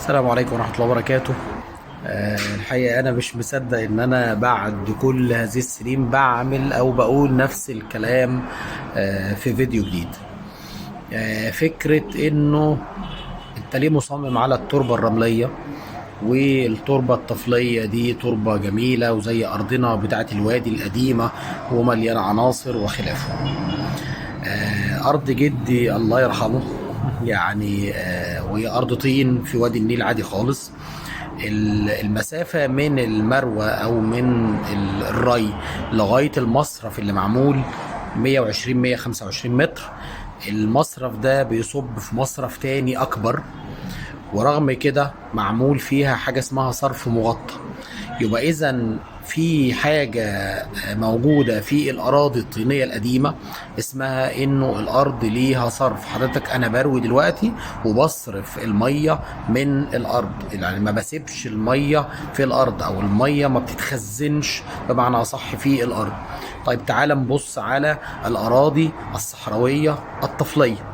السلام عليكم ورحمة الله وبركاته. الحقيقة أنا مش مصدق إن أنا بعد كل هذه السنين بعمل أو بقول نفس الكلام في فيديو جديد. فكرة إنه أنت ليه مصمم على التربة الرملية، والتربة الطفلية دي تربة جميلة وزي أرضنا بتاعة الوادي القديمة ومليانة عناصر وخلافه. أرض جدي الله يرحمه يعني، وهي أرض طين في وادي النيل عادي خالص. المسافة من المروة أو من الري لغاية المصرف اللي معمول 120-125 متر. المصرف ده بيصب في مصرف تاني أكبر، ورغم كده معمول فيها حاجة اسمها صرف مغطى. يبقى إذا في حاجة موجودة في الأراضي الطينية القديمة اسمها إنه الأرض ليها صرف. حضرتك أنا بروي دلوقتي وبصرف المية من الأرض، يعني ما بسيبش المية في الأرض، أو المية ما بتتخزنش بمعنى أصح في الأرض. طيب تعال نبص على الأراضي الصحراوية الطفلية.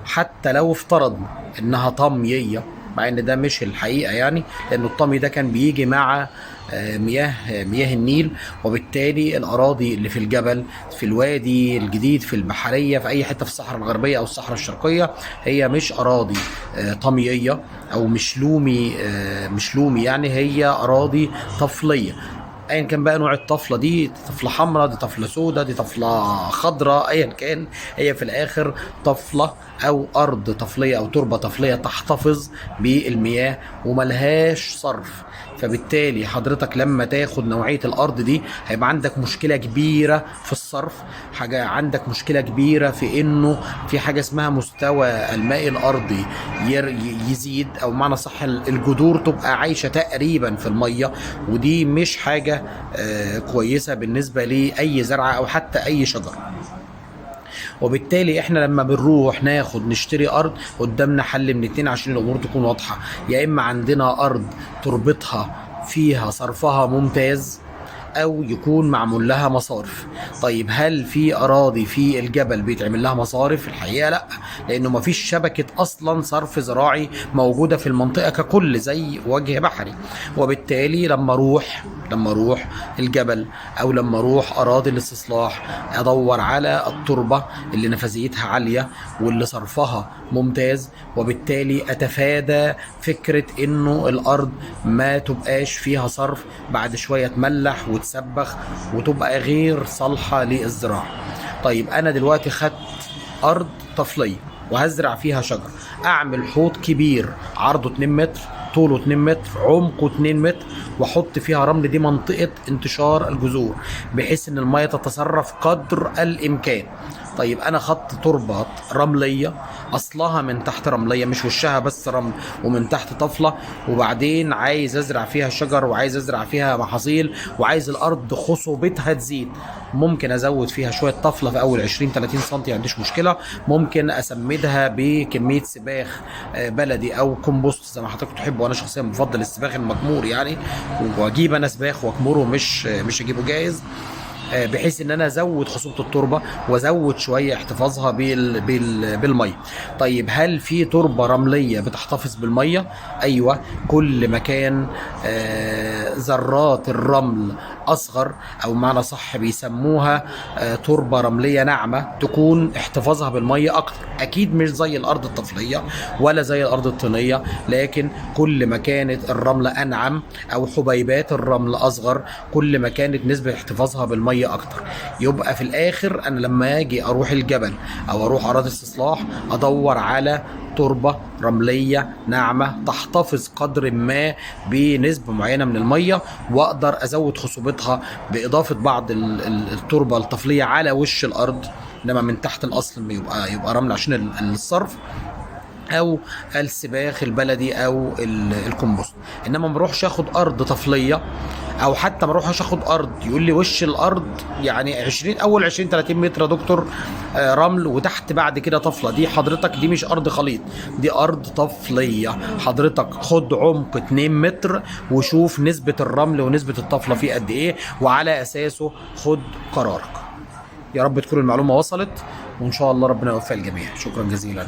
حتى لو افترضنا إنها طمية، مع ان ده مش الحقيقه يعني، لان الطمي ده كان بيجي مع مياه النيل، وبالتالي الاراضي اللي في الجبل في الوادي الجديد في البحريه في اي حته في الصحراء الغربيه او الصحراء الشرقيه هي مش اراضي طمييه او مش لومي يعني، هي اراضي طفليه. ايا كان بقى نوع الطفله دي طفله حمراء، دي طفله سوداء، دي طفله خضراء، ايا كان هي في الاخر طفله او ارض طفليه او تربه طفليه تحتفظ بالمياه وملهاش صرف. فبالتالي حضرتك لما تاخد نوعيه الارض دي هيبقى عندك مشكله كبيره في الصرف، حاجه عندك مشكله كبيره في انه في حاجه اسمها مستوى الماء الارضي يزيد، او معنى صح الجذور تبقى عايشه تقريبا في الميه، ودي مش حاجه كويسه بالنسبه لاي زرعه او حتى اي شجر. وبالتالي احنا لما بنروح ناخد نشتري ارض قدامنا حل من اتنين عشان الامور تكون واضحه. يا اما عندنا ارض تربتها فيها صرفها ممتاز، او يكون معمول لها مصارف. طيب هل في اراضي في الجبل بيتعمل لها مصارف؟ الحقيقه لا، لانه مفيش شبكه اصلا صرف زراعي موجوده في المنطقه ككل زي وجه بحري. وبالتالي لما اروح الجبل او لما اروح اراضي الاستصلاح ادور على التربه اللي نفاذيتها عاليه واللي صرفها ممتاز، وبالتالي اتفادى فكره انه الارض ما تبقاش فيها صرف بعد شويه تملح وتسبخ وتبقى غير صالحه للزراعه. طيب انا دلوقتي خدت ارض طفليه وهزرع فيها شجر، اعمل حوض كبير عرضه 2 متر طوله 2 متر عمقه 2 متر واحط فيها رمل، دي منطقه انتشار الجذور بحيث ان الميه تتصرف قدر الامكان. طيب انا خدت تربه رمليه اصلها من تحت رمليه، مش وشها بس رمل ومن تحت طفله، وبعدين عايز ازرع فيها شجر وعايز ازرع فيها محاصيل وعايز الارض خصوبتها تزيد. ممكن ازود فيها شويه طفله في اول 20-30 سم، ما عنديش مشكله. ممكن اسمدها بكميه سباخ بلدي او كومبوست زي ما حضرتك تحب، وانا شخصيا بفضل السباخ المكمور يعني، واجيب انا سباخ واكمره مش اجيبه جاهز، بحيث ان انا ازود خصوبه التربه وازود شويه احتفاظها بالميه. طيب هل في تربه رمليه بتحتفظ بالميه؟ ايوه، كل ما كان ذرات الرمل اصغر، او معنى صح بيسموها تربه رمليه ناعمه، تكون احتفاظها بالميه اكتر. اكيد مش زي الارض الطفليه ولا زي الارض الطينيه، لكن كل ما كانت الرمله انعم او حبيبات الرمل اصغر كل ما كانت نسبه احتفاظها بالميه اكتر. يبقى في الاخر انا لما اجي اروح الجبل او اروح اراضي استصلاح ادور على تربه رمليه ناعمه تحتفظ قدر ما بنسبه معينه من الميه، واقدر ازود خصوبتها باضافه بعض التربه الطفليه على وش الارض، انما من تحت الاصل يبقى رمل عشان الصرف، او السباخ البلدي او الكمبوست. انما ما اروحش اخد ارض طفليه، او حتى ما اروحش اخد ارض يقول لي وش الارض يعني 20-30 متر يا دكتور رمل وتحت بعد كده طفله. دي حضرتك دي مش ارض خليط، دي ارض طفليه. حضرتك خد عمق 2 متر وشوف نسبه الرمل ونسبه الطفله فيه قد ايه، وعلى اساسه خد قرارك. يا رب تكون المعلومه وصلت، وان شاء الله ربنا يوفق الجميع. شكرا جزيلا.